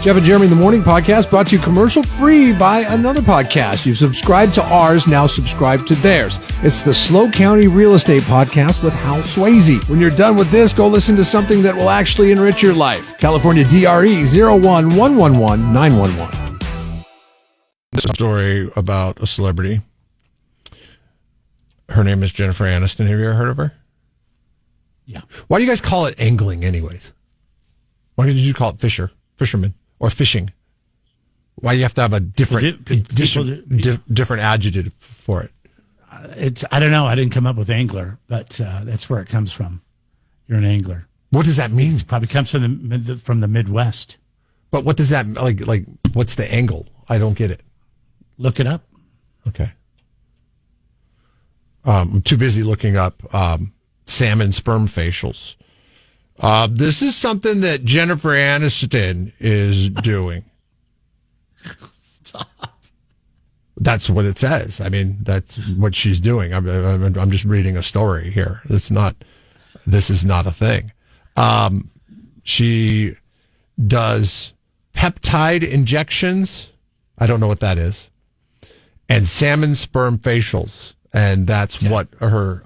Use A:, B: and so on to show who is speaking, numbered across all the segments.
A: Jeff and Jeremy in the Morning podcast brought to you commercial free by another podcast. You've subscribed to ours, now subscribe to theirs. It's the Slow County Real Estate Podcast with Hal Swayze. When you're done with this, go listen to something that will actually enrich your life. California DRE 01111911.
B: This story about a celebrity. Her name is Jennifer Anniston. Have you ever heard of her?
C: Yeah.
B: Why do you guys call it angling anyways? Why did you call it fisherman, or fishing? Why do you have to have a different adjective for it?
C: I don't know. I didn't come up with angler, but that's where it comes from. You're an angler.
B: What does that mean?
C: It probably comes from the Midwest.
B: But what does that like? What's the angle? I don't get it.
C: Look it up.
B: Okay. I'm too busy looking up salmon sperm facials. This is something that Jennifer Aniston is doing.
C: Stop.
B: That's what it says. I mean, that's what she's doing. I'm just reading a story here. This is not a thing. She does peptide injections. I don't know what that is. And salmon sperm facials. And that's what her,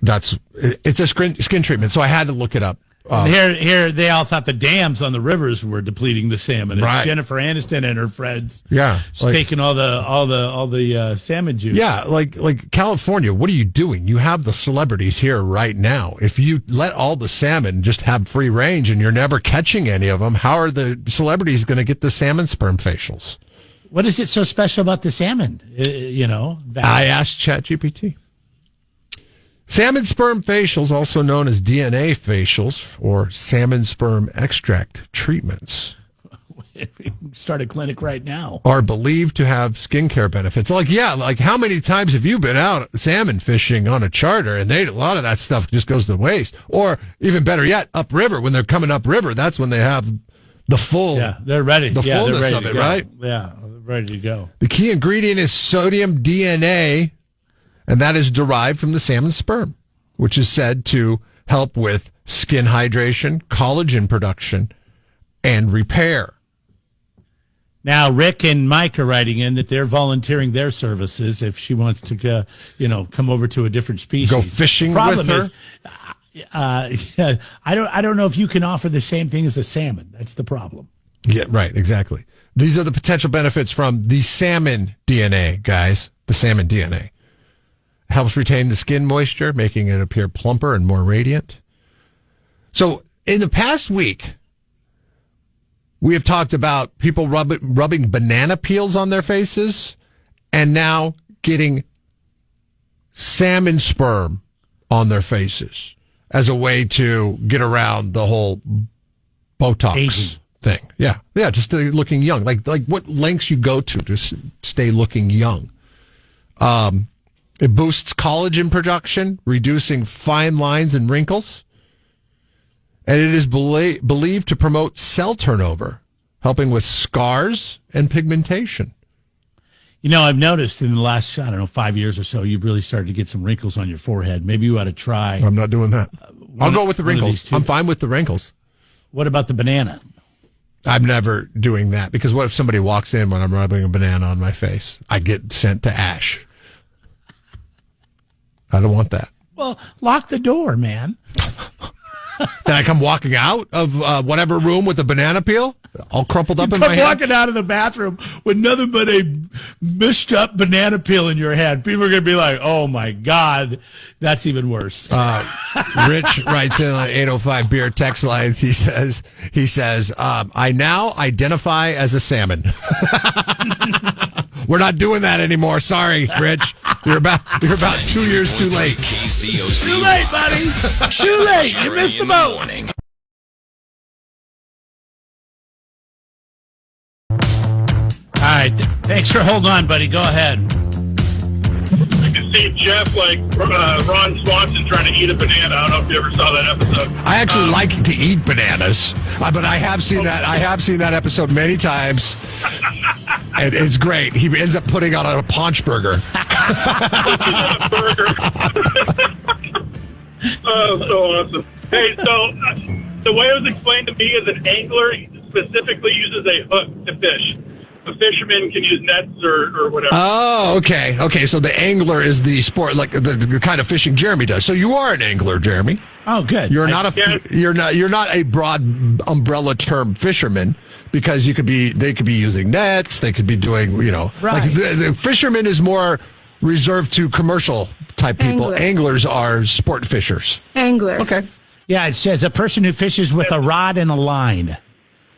B: it's a skin treatment. So I had to look it up.
C: Here, they all thought the dams on the rivers were depleting the salmon.
B: Right.
C: It's Jennifer Aniston and her friends.
B: Yeah,
C: taking all the salmon juice.
B: Yeah, like California. What are you doing? You have the celebrities here right now. If you let all the salmon just have free range and you're never catching any of them, how are the celebrities going to get the salmon sperm facials?
C: What is it so special about the salmon?
B: I asked ChatGPT. Salmon sperm facials, also known as DNA facials or salmon sperm extract treatments,
C: start a clinic right now,
B: are believed to have skincare benefits. Like how many times have you been out salmon fishing on a charter and a lot of that stuff just goes to waste? Or even better yet, upriver, when they're coming upriver, that's when they have the full,
C: they're ready.
B: The fullness
C: ready
B: of it, right?
C: Yeah, ready to go.
B: The key ingredient is sodium DNA, and that is derived from the salmon sperm, which is said to help with skin hydration, collagen production, and repair.
C: Now, Rick and Mike are writing in that they're volunteering their services if she wants to, come over to a different species.
B: Go fishing with her.
C: I don't know if you can offer the same thing as the salmon. That's the problem.
B: Yeah, right. Exactly. These are the potential benefits from the salmon DNA, guys. The salmon DNA helps retain the skin moisture, making it appear plumper and more radiant. So, in the past week, we have talked about people rubbing banana peels on their faces, and now getting salmon sperm on their faces as a way to get around the whole Botox
C: aging
B: thing. Yeah, just looking young. Like what lengths you go to stay looking young. It boosts collagen production, reducing fine lines and wrinkles. And it is believed to promote cell turnover, helping with scars and pigmentation.
C: I've noticed in the last, 5 years or so, you've really started to get some wrinkles on your forehead. Maybe you ought to try.
B: I'm not doing that. I'll go with the wrinkles. I'm fine with the wrinkles.
C: What about the banana?
B: I'm never doing that, because what if somebody walks in when I'm rubbing a banana on my face? I get sent to Ash. I don't want that.
C: Well, lock the door, man.
B: Then I come walking out of whatever room with the banana peel, all crumpled up in my head.
C: Walking out of the bathroom with nothing but a mushed up banana peel in your head. People are going to be like, "Oh my God, that's even worse."
B: Rich writes in on 805 Beer text lines. He says, I now identify as a salmon. We're not doing that anymore. Sorry, Rich. You're about 2 years too late.
C: Too late, buddy. Too late. You missed the boat. All right. Thanks for holding on, buddy. Go ahead.
D: I can see Jeff like Ron Swanson trying to eat a banana. I don't know if you ever saw that episode.
B: I actually like to eat bananas, but I have seen that. I have seen that episode many times, and it's great. He ends up putting on a paunch burger.
D: Oh, so awesome! Hey, so the way it was explained to me is an angler specifically uses a hook to fish. A fisherman can use nets or whatever.
B: Oh, okay. Okay, so the angler is the sport, like the kind of fishing Jeremy does. So you are an angler, Jeremy.
C: Oh, good.
B: You're not a broad umbrella term fisherman, because they could be using nets, they could be doing,
C: Right.
B: like the fisherman is more reserved to commercial type people. Anglers are sport fishers.
E: Angler.
B: Okay.
C: Yeah, it says a person who fishes with a rod and a line.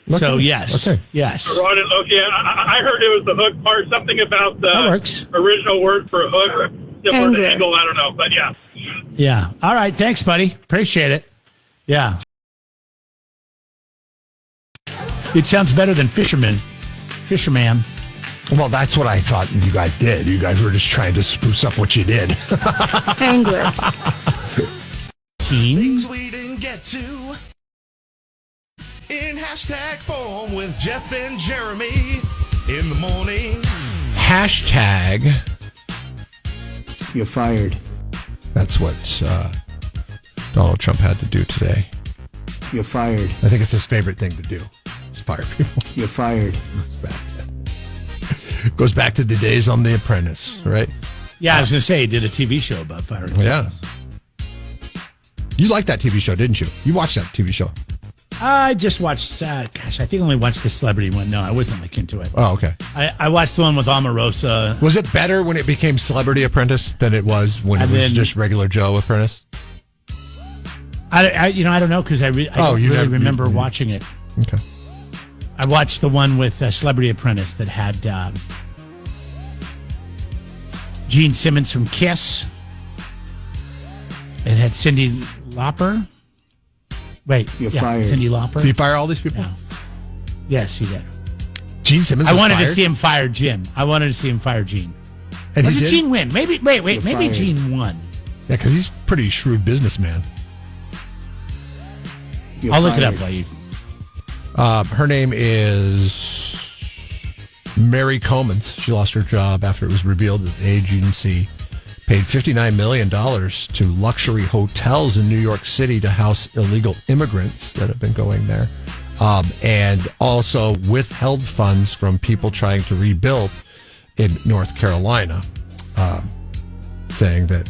B: Okay.
C: So, yes.
B: Okay.
C: Yes.
D: Okay, I heard it was the hook part, something about the original word for hook, similar to angle, I don't know, but yeah.
C: Yeah. All right, thanks, buddy. Appreciate it. Yeah. It sounds better than fisherman. Fisherman.
B: Well, that's what I thought you guys did. You guys were just trying to spruce up what you did.
E: Angler.
F: Things we didn't get to in hashtag form with Jeff and Jeremy in the morning.
B: Hashtag.
G: You're fired.
B: That's what Donald Trump had to do today.
G: You're fired.
B: I think it's his favorite thing to do. Is fire people.
G: You're fired.
B: Goes back to the days on The Apprentice, right?
C: Yeah, I was going to say, he did a TV show about firing.
B: Yeah. You liked that TV show, didn't you? You watched that TV show.
C: I just watched, I think I only watched the celebrity one. No, I wasn't like into it.
B: Oh, okay.
C: I watched the one with Omarosa.
B: Was it better when it became Celebrity Apprentice than it was when it was just regular Joe Apprentice?
C: I don't know, because I don't really remember watching it.
B: Okay.
C: I watched the one with Celebrity Apprentice that had Gene Simmons from Kiss. It had Cyndi Lauper. Wait,
G: You're fired.
C: Cyndi Lauper.
B: Did he fire all these people?
C: Yeah. Yes, he did.
B: Gene Simmons was
C: I wanted
B: fired?
C: to see him fire Jim. I wanted to see him fire Gene.
B: And
C: Or
B: he
C: did
B: did?
C: Gene win? Maybe maybe
G: fired.
C: Gene won.
B: Yeah, because he's a pretty shrewd businessman.
G: You're
C: I'll look it
G: fired.
C: up while you.
B: Her name is Mary Comans. She lost her job after it was revealed that the agency paid $59 million to luxury hotels in New York City to house illegal immigrants that have been going there, and also withheld funds from people trying to rebuild in North Carolina, saying that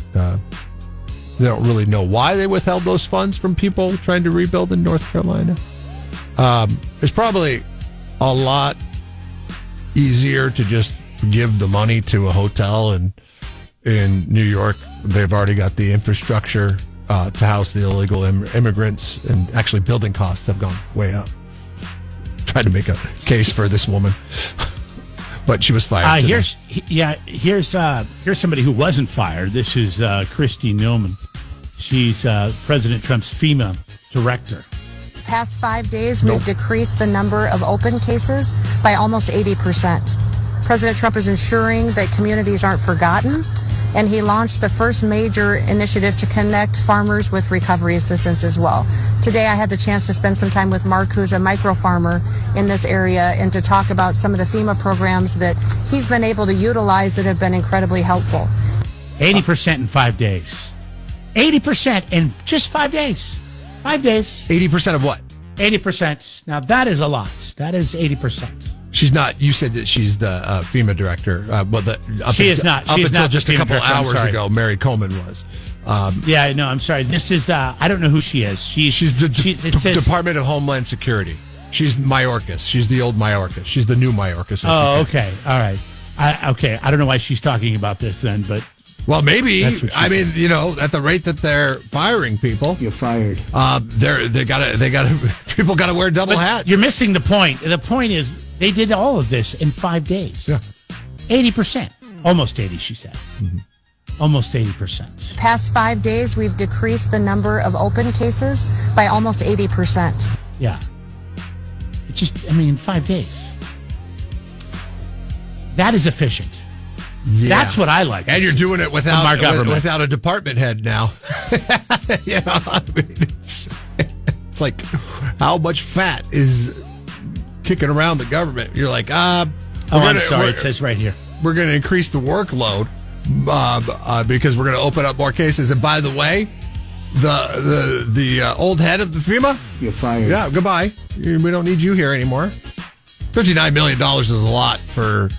B: they don't really know why they withheld those funds from people trying to rebuild in North Carolina. It's probably a lot easier to just give the money to a hotel in New York. They've already got the infrastructure to house the illegal immigrants, and actually building costs have gone way up. Tried to make a case for this woman, but she was fired.
C: Here's somebody who wasn't fired. This is Kristi Newman. She's President Trump's FEMA director.
H: Past 5 days, we've decreased the number of open cases by almost 80%. President Trump is ensuring that communities aren't forgotten, and he launched the first major initiative to connect farmers with recovery assistance as well. Today, I had the chance to spend some time with Mark, who's a micro farmer in this area, and to talk about some of the FEMA programs that he's been able to utilize that have been incredibly helpful.
C: 80% in 5 days. 80% in just 5 days. 5 days.
B: 80% of what?
C: 80%. Now, that is a lot. That is 80%.
B: She's not. You said that she's the FEMA director.
C: She is not.
B: Up
C: She's
B: until
C: not
B: just
C: the
B: a
C: FEMA
B: couple
C: director, I'm
B: hours
C: sorry.
B: ago, Mary Coleman was.
C: Yeah, no, I'm sorry. This is, I don't know who she is.
B: She's the Department of Homeland Security. She's Mayorkas. She's the old Mayorkas. She's the new Mayorkas.
C: Oh, okay. All right. I don't know why she's talking about this then, but.
B: Well, maybe.
C: That's what she
B: I mean, at the rate that they're firing people,
G: You're fired.
B: they gotta people gotta wear double hats.
C: You're missing the point. The point is they did all of this in 5 days.
B: Yeah.
C: 80%. Almost 80, she said.
B: Mm-hmm.
C: Almost 80%.
H: Past 5 days, we've decreased the number of open cases by almost 80%.
C: Yeah. It's just, in 5 days. That is efficient.
B: Yeah.
C: That's what I like.
B: And you're doing it
C: From our government.
B: without a department head now. It's like how much fat is kicking around the government. You're like,
C: I'm sorry. It says right here.
B: We're going to increase the workload because we're going to open up more cases. And by the way, the old head of the FEMA?
G: You're fired.
B: Yeah, goodbye. We don't need you here anymore. $59 million is a lot for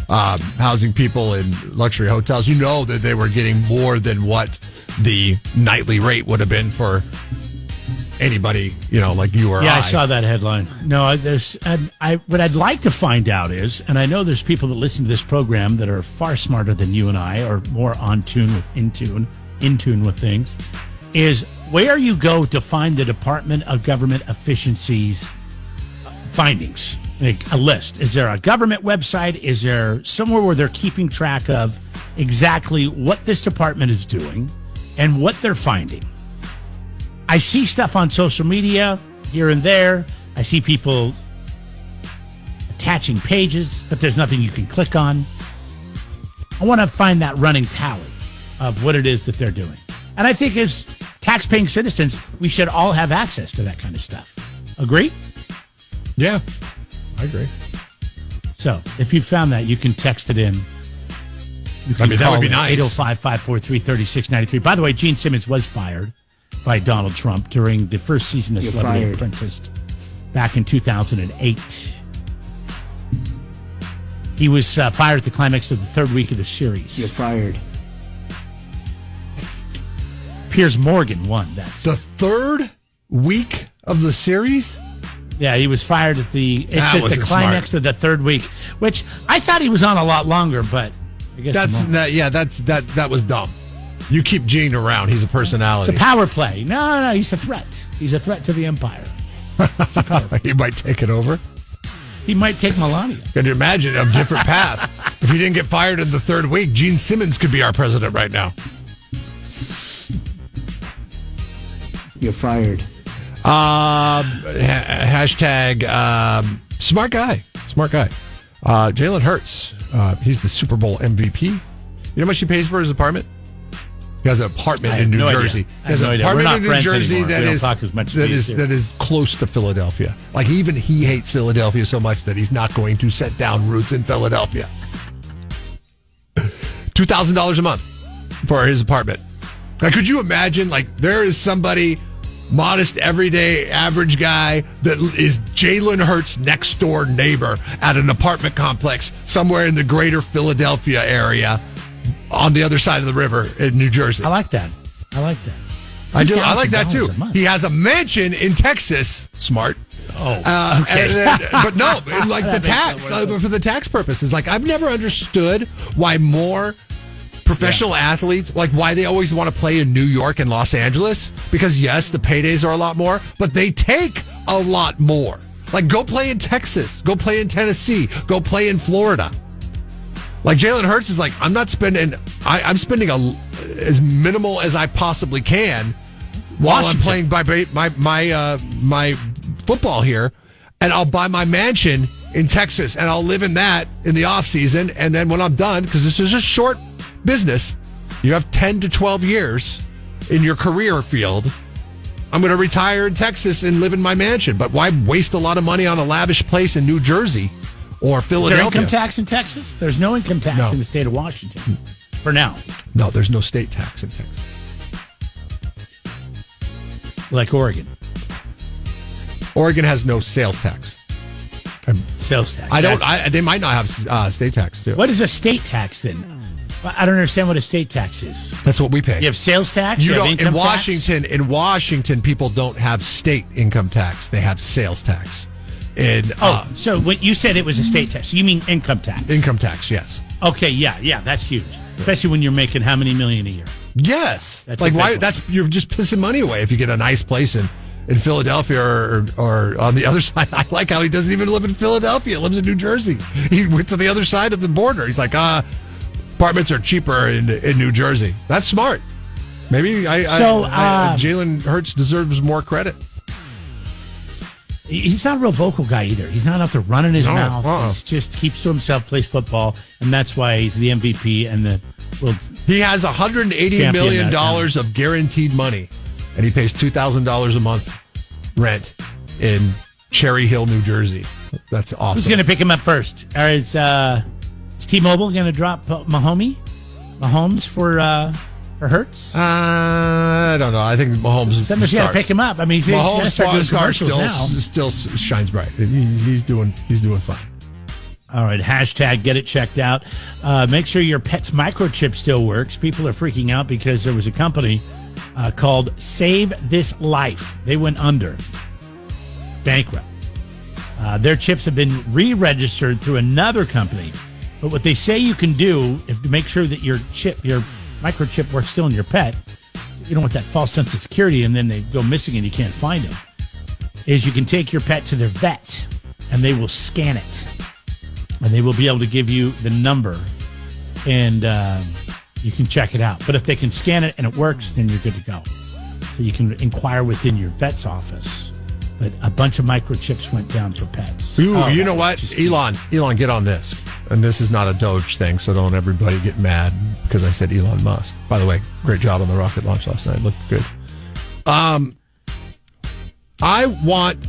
B: housing people in luxury hotels. You know that they were getting more than what the nightly rate would have been for anybody, like you or I.
C: Yeah, I saw that headline. No, what I'd like to find out is, and I know there's people that listen to this program that are far smarter than you and I, or more in tune with things, is where you go to find the Department of Government Efficiency's findings. Like a list. Is there a government website? Is there somewhere where they're keeping track of exactly what this department is doing and what they're finding? I see stuff on social media here and there. I see people attaching pages, but there's nothing you can click on. I want to find that running tally of what it is that they're doing. And I think as tax-paying citizens, we should all have access to that kind of stuff. Agree?
B: Yeah, I agree.
C: So if you found that, you can text it in.
B: That would be nice.
C: 805-543-3693. By the way, Gene Simmons was fired by Donald Trump during the first season of
G: You're
C: Celebrity
G: fired.
C: Apprentice back in 2008. He was fired at the climax of the third week of the series.
G: You're fired.
C: Piers Morgan won that season.
B: The third week of the series?
C: Yeah, he was fired at the
B: wasn't
C: climax
B: smart.
C: of the third week, which I thought he was on a lot longer, but I guess
B: that was dumb. You keep Gene around. He's a personality.
C: it's a power play. No, he's a threat. He's a threat to the empire.
B: He might take it over.
C: He might take Melania.
B: Can you imagine a different path? If he didn't get fired in the third week, Gene Simmons could be our president right now.
G: You're fired.
B: Hashtag smart guy. Jalen Hurts. He's the Super Bowl MVP. You know how much he pays for his apartment? He has an apartment in New Jersey.
C: He has an apartment in New Jersey
B: that is close to Philadelphia. Like even he hates Philadelphia so much that he's not going to set down roots in Philadelphia. $2,000 a month for his apartment. Now, could you imagine? Like there is somebody, modest, everyday, average guy that is Jalen Hurts' next door neighbor at an apartment complex somewhere in the greater Philadelphia area on the other side of the river in New Jersey.
C: I like that.
B: I do. I like that too.
C: $2,000 a month.
B: He has a mansion in Texas. Smart.
C: Oh, okay.
B: But no, like the tax, for the tax purposes. Like I've never understood why more professional athletes, like why they always want to play in New York and Los Angeles, because yes, the paydays are a lot more, but they take a lot more. Like go play in Texas, go play in Tennessee, go play in Florida. Like Jalen Hurts is like, I'm spending as minimal as I possibly can while I'm playing my football here, and I'll buy my mansion in Texas and I'll live in that in the off season, and then when I'm done, because this is a short business, you have 10 to 12 years in your career field, I'm going to retire in Texas and live in my mansion. But why waste a lot of money on a lavish place in New Jersey or Philadelphia?
C: Is there income tax in Texas? There's no income tax in the state of Washington for now.
B: No, there's no state tax in Texas.
C: Like Oregon.
B: Oregon has no sales tax.
C: Sales tax.
B: They might not have state tax too.
C: What is a state tax then? I don't understand what a state tax is.
B: That's what we pay.
C: You have sales tax?
B: You
C: have
B: don't,
C: income tax?
B: In Washington, people don't have state income tax. They have sales tax.
C: So when you said it was a state tax, you mean income tax?
B: Income tax, yes.
C: Okay, yeah, that's huge. Especially when you're making how many million a year?
B: Yes.
C: That's
B: like why? You're just pissing money away if you get a nice place in Philadelphia or on the other side. I like how he doesn't even live in Philadelphia. He lives in New Jersey. He went to the other side of the border. He's like, apartments are cheaper in New Jersey. That's smart. Maybe Jalen Hurts deserves more credit.
C: He's not a real vocal guy either. He's not out there running his mouth. He just keeps to himself, plays football, and that's why he's the MVP and the world.
B: He has $180 million of guaranteed money, and he pays $2,000 a month rent in Cherry Hill, New Jersey. That's awesome.
C: Who's going to pick him up first? Or is T-Mobile going to drop Mahomes for for Hurts?
B: I don't know. I think Mahomes is
C: Somebody's got to pick him up. I mean, he's going to start doing commercials
B: still shines bright. He's doing fine.
C: All right, hashtag get it checked out. Make sure your pet's microchip still works. People are freaking out because there was a company called Save This Life. They went under, bankrupt. Their chips have been re-registered through another company. But what they say you can do to make sure that your microchip works still in your pet, you don't want that false sense of security and then they go missing and you can't find them, is you can take your pet to their vet and they will scan it. And they will be able to give you the number, and you can check it out. But if they can scan it and it works, then you're good to go. So you can inquire within your vet's office. But a bunch of microchips went down for pets.
B: Ooh, you know what? Elon, get on this. And this is not a Doge thing, so don't everybody get mad because I said Elon Musk. By the way, great job on the rocket launch last night. Looked good. I want,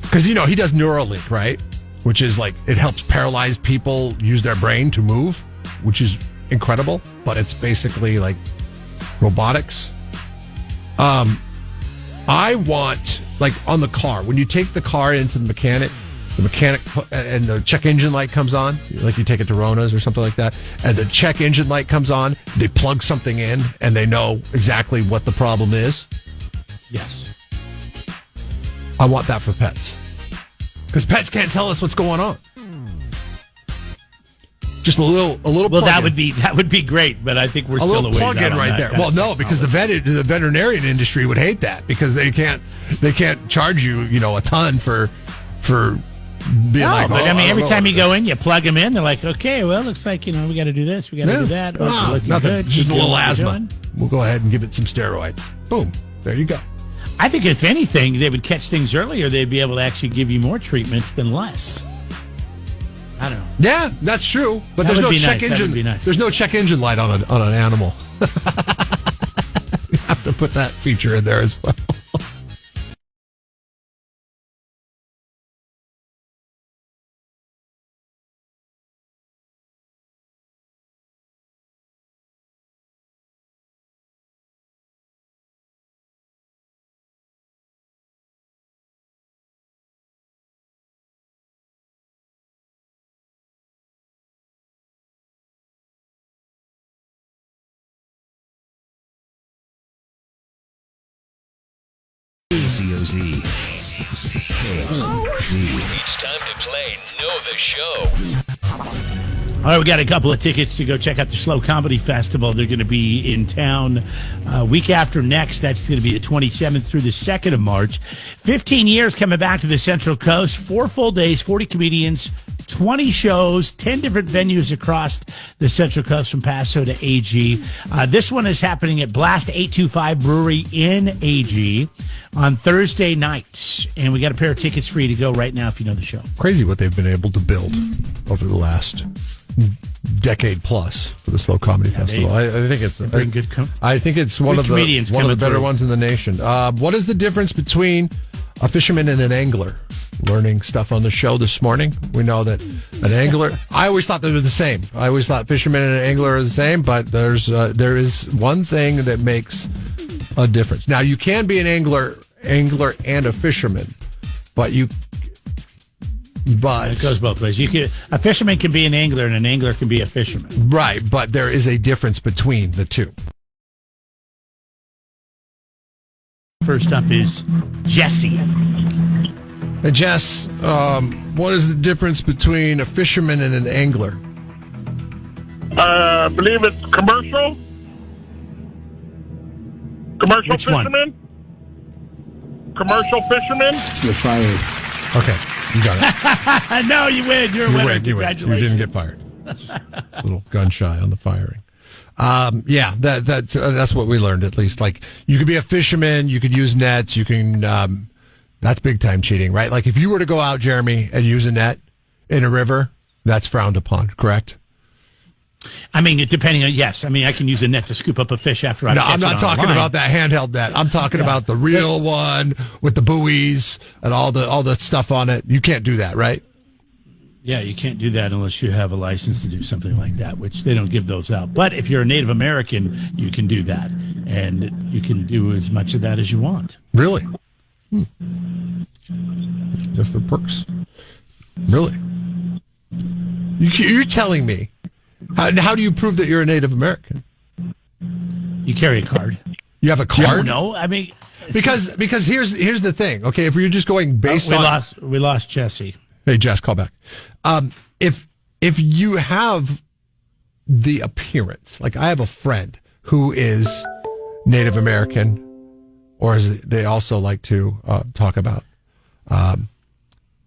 B: because, he does Neuralink, right? Which is like, it helps paralyzed people use their brain to move, which is incredible, but it's basically like robotics. I want, like on the car, when you take the car into the mechanic and the check engine light comes on, like you take it to Rona's or something like that, and the check engine light comes on, they plug something in and they know exactly what the problem is.
C: Yes.
B: I want that for pets. Because pets can't tell us what's going on. Just a little.
C: Well, that would be grerit, but I think we're still a ways out on
B: plug-in right there. Well, no, because the veterinarian industry would hate that because they can't charge you, a ton for being like.
C: But every time you go in, you plug them in. They're like, okay, well, looks like we got to do this, we got to do that.
B: Nothing.
C: Good.
B: Just a little asthma. We'll go ahead and give it some steroids. Boom. There you go.
C: I think if anything, they would catch things earlier. They'd be able to actually give you more treatments than less. I don't know.
B: Yeah, that's true. But there's no check engine. There's no check engine light on an animal. You have to put that feature in there as well.
E: COZ. It's time to play Know the Show.
C: All right, we got a couple of tickets to go check out the Slow Comedy Festival. They're going to be in town week after next. That's going to be the 27th through the 2nd of March. 15 years coming back to the Central Coast. 4 full days, 40 comedians, 20 shows, 10 different venues across the Central Coast from Paso to AG. This one is happening at Blast 825 Brewery in AG on Thursday nights. And we got a pair of tickets for you to go right now if you know the show.
B: Crazy what they've been able to build over the last decade plus for the Slow Comedy Festival. I think it's one of the better ones in the nation. What is the difference between a fisherman and an angler? Learning stuff on the show this morning. We know that an angler, I always thought they were the same. I always thought fisherman and an angler are the same, but there is one thing that makes a difference. Now, you can be an angler and a fisherman, but it
C: goes both ways. A fisherman can be an angler and an angler can be a fisherman.
B: Right, but there is a difference between the two.
C: First up is Jesse.
B: Hey, Jess, what is the difference between a fisherman and an angler?
D: I believe it's commercial. Commercial
C: Which
D: fisherman?
C: One?
D: Commercial fisherman?
G: You're fired.
B: Okay, you got it.
C: No, you win. You're a winner. Congratulations.
B: You didn't get fired. A little gun shy on the firing. Yeah, that's what we learned, at least. Like, you could be a fisherman, you could use nets, you can, that's big time cheating, right? Like, if you were to go out, Jeremy, and use a net in a river, that's frowned upon, correct?
C: I mean, depending on, yes. I mean, I can use a net to scoop up a fish after I catch it.
B: No, I'm not talking about that handheld net. I'm talking about the real one with the buoys and all the stuff on it. You can't do that, right?
C: Yeah, you can't do that unless you have a license to do something like that, which they don't give those out. But if you're a Native American, you can do that, and you can do as much of that as you want.
B: Really? Just the perks. Really? You're telling me? How do you prove that you're a Native American?
C: You carry a card.
B: You have a card?
C: No, I mean,
B: because here's the thing. Okay, if you're just going based on
C: we lost Jesse.
B: Hey, Jess, call back. If you have the appearance, like I have a friend who is Native American, or as they also like to talk about,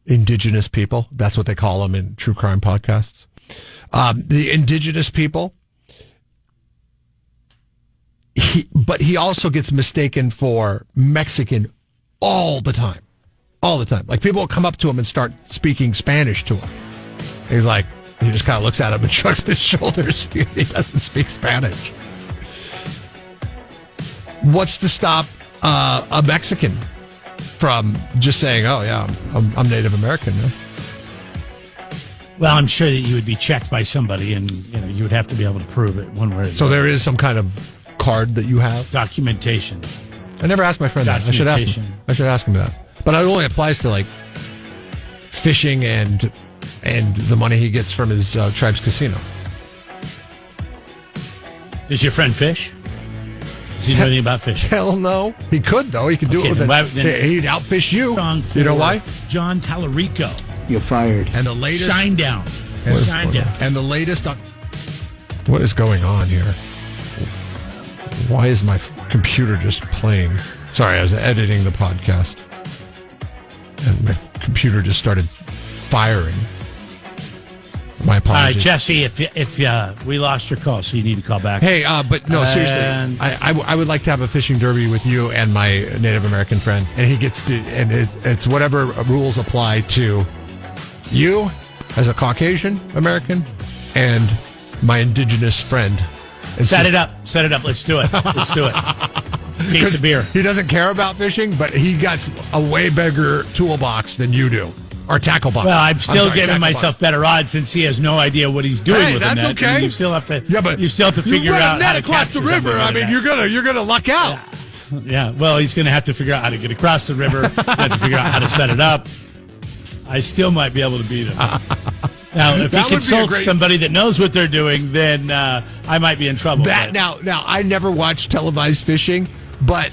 B: Indigenous people. That's what they call them in true crime podcasts. The Indigenous people. But he also gets mistaken for Mexican all the time. All the time. Like, people will come up to him and start speaking Spanish to him. He's like, he just kind of looks at him and shrugs his shoulders because he doesn't speak Spanish. What's to stop a Mexican from just saying, oh, yeah, I'm Native American? Yeah?
C: Well, I'm sure that you would be checked by somebody, and you would have to be able to prove it one way or the other.
B: So there is some kind of card that you have?
C: Documentation.
B: I never asked my friend that. I should ask him that. But it only applies to, like, fishing and the money he gets from his tribe's casino.
C: Does your friend fish? Does he know anything about fishing?
B: Hell no. He could, though. He could do it with he'd outfish you. You know why?
C: John Tallarico.
G: You're fired.
B: And the latest...
C: Shine down.
B: And the latest... What is going on here? Why is my computer just playing? Sorry, I was editing the podcast. And my computer just started firing. My apologies.
C: Jesse, if we lost your call, so you need to call back.
B: Hey, but no, seriously, I would like to have a fishing derby with you and my Native American friend, and he gets to, and it's whatever rules apply to you as a Caucasian American and my Indigenous friend.
C: Set it up. Let's do it. Case of beer.
B: He doesn't care about fishing, but he got a way bigger toolbox than you do. Or tackle box.
C: Well, I'm still giving myself better odds since he has no idea what he's doing with the net.
B: That's okay.
C: You still have to. Yeah, but you still have to figure out how to
B: across the river. I mean, you're gonna luck out.
C: Yeah. Well, he's gonna have to figure out how to get across the river. Have to figure out how to set it up. I still might be able to beat him. Now, if he consults somebody that knows what they're doing, then I might be in trouble.
B: Now, I never watched televised fishing, but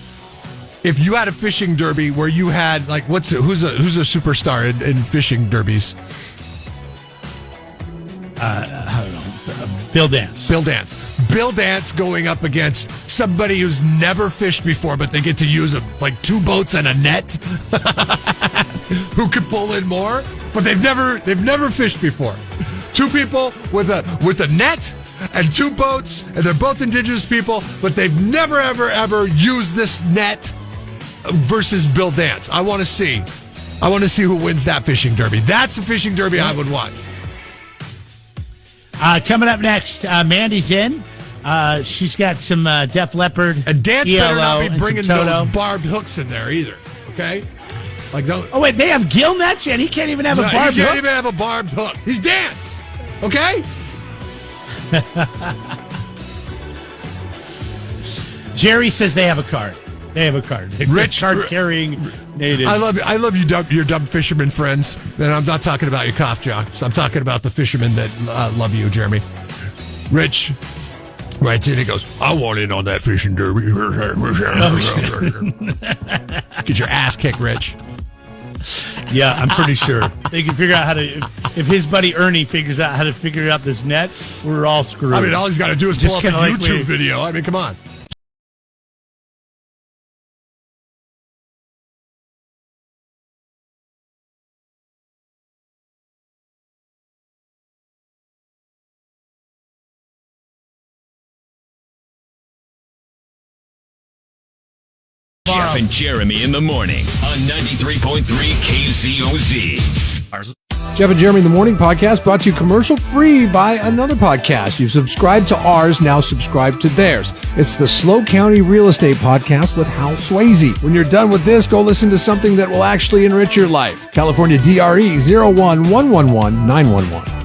B: if you had a fishing derby where you had, like, who's a superstar in fishing derbies?
C: I don't know. Bill Dance.
B: Bill Dance going up against somebody who's never fished before, but they get to use like 2 boats and a net. Who could pull in more? But they've never fished before. 2 people with a net and 2 boats, and they're both Indigenous people, but they've never ever used this net. Versus Bill Dance. I want to see who wins that fishing derby. That's a fishing derby I would want.
C: Coming up next, Mandy's in. She's got some Def Leppard.
B: And Dance
C: ELO,
B: better not be bringing those barbed hooks in there either. Okay? Like, don't.
C: Oh wait, they have gill nets, and he can't even have a barbed hook.
B: He can't even have a barbed hook. He's Dance. Okay?
C: Jerry says they have a card. They have a card.
B: Rich
C: card-carrying natives.
B: I love you, your dumb fisherman friends. And I'm not talking about your cough jocks. I'm talking about the fishermen that love you, Jeremy. Rich writes in and goes, I want in on that fishing derby. Get your ass kicked, Rich.
C: Yeah, I'm pretty sure. They can figure out how to... If his buddy Ernie figures out how to figure out this net, we're all screwed.
B: I mean, all he's got to do is pull up a YouTube video. I mean, come on.
E: Jeff and Jeremy in the morning on 93.3 KZOZ.
A: Jeff and Jeremy in the Morning podcast brought to you commercial free by another podcast. You've subscribed to ours, now subscribe to theirs. It's the Slow County Real Estate Podcast with Hal Swayze. When you're done with this, go listen to something that will actually enrich your life. California DRE 01111 911.